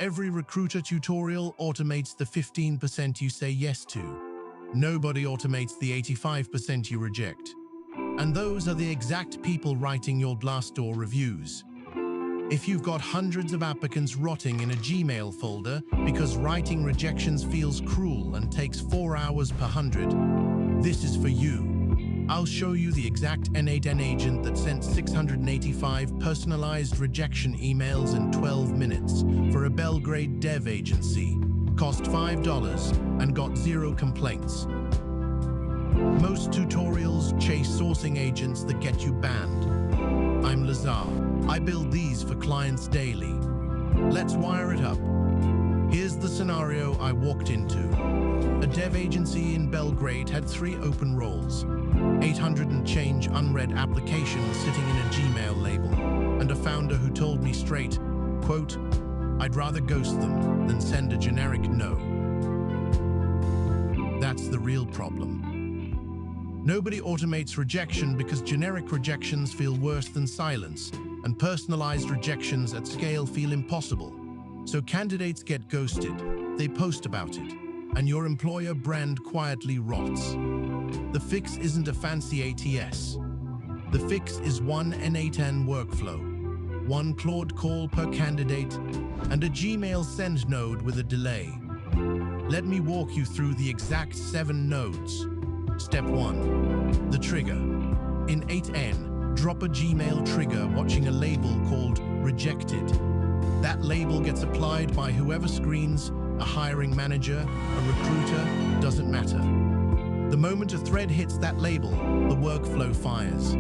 Every recruiter tutorial automates the 15% you say yes to. Nobody automates the 85% you reject. And those are the exact people writing your Glassdoor reviews. If you've got hundreds of applicants rotting in a Gmail folder because writing rejections feels cruel and takes 4 hours per 100, this is for you. I'll show you the exact N8N agent that sent 685 personalized rejection emails in 12 minutes for a Belgrade dev agency, cost $5 and got 0 complaints. Most tutorials chase sourcing agents that get you banned. I'm Lazar. I build these for clients daily. Let's wire it up. Here's the scenario I walked into. A dev agency in Belgrade had 3 open roles, 800 and change unread applications sitting in a Gmail label, and a founder who told me straight, quote, "I'd rather ghost them than send a generic no." That's the real problem. Nobody automates rejection because generic rejections feel worse than silence, and personalized rejections at scale feel impossible. So candidates get ghosted, they post about it, and your employer brand quietly rots. The fix isn't a fancy ATS. The fix is one N8N workflow, one Claude call per candidate, and a Gmail send node with a delay. Let me walk you through the exact 7 nodes. Step 1. The trigger. In 8N, drop a Gmail trigger watching a label called rejected. That label gets applied by whoever screens, a hiring manager, a recruiter, doesn't matter. The moment a thread hits that label, the workflow fires.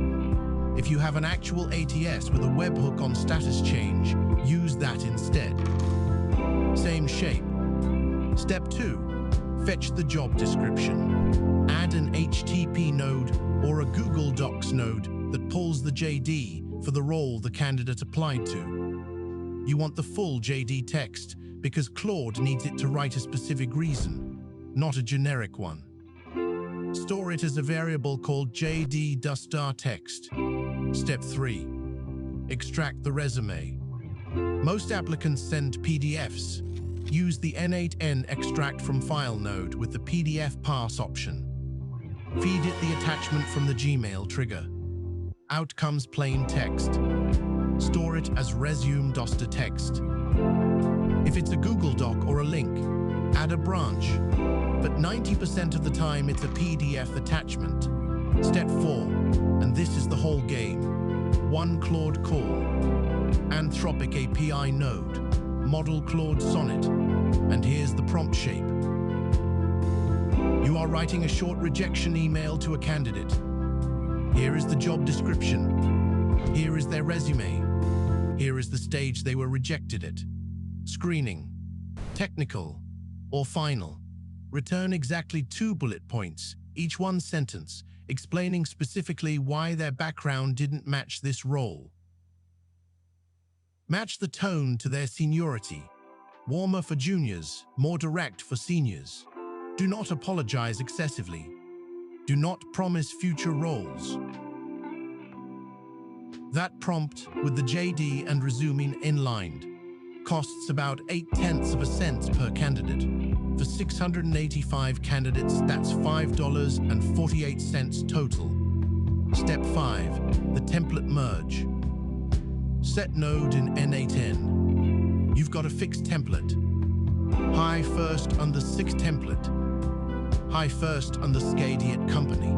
If you have an actual ATS with a webhook on status change, use that instead. Same shape. Step 2. Fetch the job description. Add an HTTP node or a Google Docs node that pulls the JD for the role the candidate applied to. You want the full JD text because Claude needs it to write a specific reason, not a generic one. Store it as a variable called JD_text. Step 3. Extract the resume. Most applicants send PDFs. Use the N8N extract from file node with the pdf-parse option. Feed it the attachment from the Gmail trigger. Out comes plain text. Store it as resume.text. If it's a Google Doc or a link, add a branch. But 90% of the time it's a PDF attachment. Step 4, and this is the whole game. One Claude call, Anthropic API node, model Claude Sonnet, and here's the prompt shape. You are writing a short rejection email to a candidate. Here is the job description. Here is their resume. Here is the stage they were rejected at. Screening, technical, or final. Return exactly 2 bullet points, each 1 sentence, explaining specifically why their background didn't match this role. Match the tone to their seniority. Warmer for juniors, more direct for seniors. Do not apologize excessively. Do not promise future roles. That prompt, with the JD and resuming inlined, costs about 0.8 cents per candidate. For 685 candidates, that's $5.48 total. Step 5. The template merge. Set node in N8N. You've got a fixed template. High first under 6 template. High first under Skadiat company.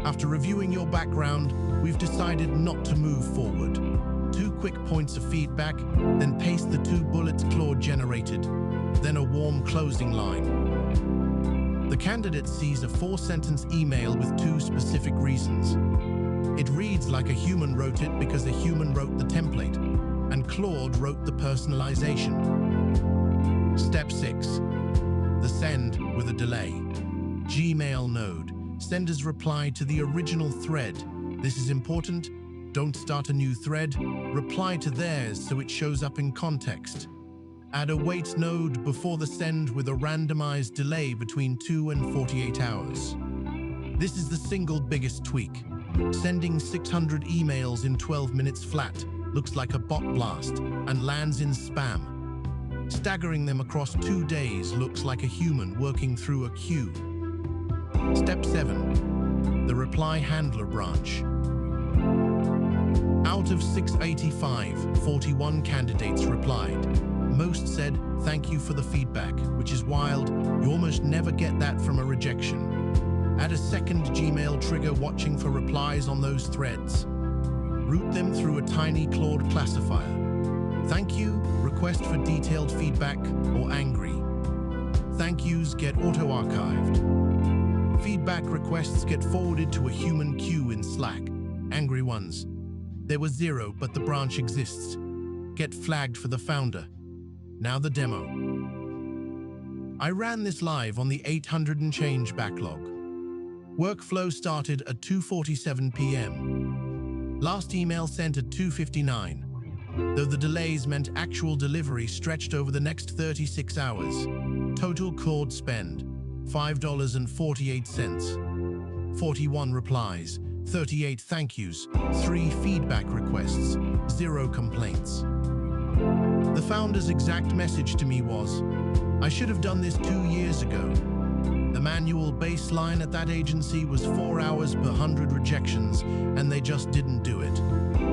After reviewing your background, we've decided not to move forward. 2 quick points of feedback, then paste the 2 bullets Claude generated, then a warm closing line. The candidate sees a 4-sentence email with 2 specific reasons. It reads like a human wrote it because a human wrote the template, and Claude wrote the personalization. Step 6. The send with a delay. Gmail node. Senders reply to the original thread. This is important. Don't start a new thread. Reply to theirs so it shows up in context. Add a wait node before the send with a randomized delay between 2 and 48 hours. This is the single biggest tweak. Sending 600 emails in 12 minutes flat looks like a bot blast and lands in spam. Staggering them across 2 days looks like a human working through a queue. Step 7. The reply handler branch. Out of 685, 41 candidates replied. Most said, "Thank you for the feedback," which is wild. You almost never get that from a rejection. Add a second Gmail trigger watching for replies on those threads. Route them through a tiny Claude classifier. Thank you, request for detailed feedback, or angry. Thank yous get auto-archived. Feedback requests get forwarded to a human queue in Slack. Angry ones. There was 0, but the branch exists. Get flagged for the founder. Now the demo. I ran this live on the 800 and change backlog. Workflow started at 2:47 p.m. Last email sent at 2:59. Though the delays meant actual delivery stretched over the next 36 hours. Total Claude spend, $5.48. 41 replies, 38 thank yous, 3 feedback requests, 0 complaints. The founder's exact message to me was, "I should have done this 2 years ago." The manual baseline at that agency was 4 hours per 100 rejections, and they just didn't do it.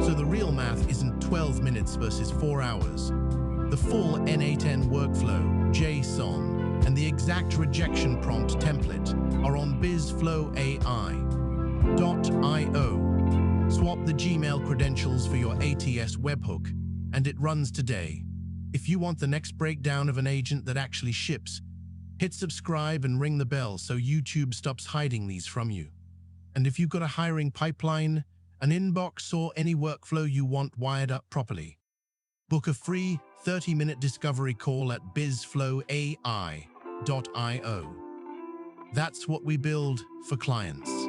So the real math isn't 12 minutes versus 4 hours. The full N8N workflow, JSON, and the exact rejection prompt template are on bizflowai.io. Swap the Gmail credentials for your ATS webhook, and it runs today. If you want the next breakdown of an agent that actually ships, hit subscribe and ring the bell so YouTube stops hiding these from you. And if you've got a hiring pipeline, an inbox, or any workflow you want wired up properly, book a free 30-minute discovery call at bizflowai.io. That's what we build for clients.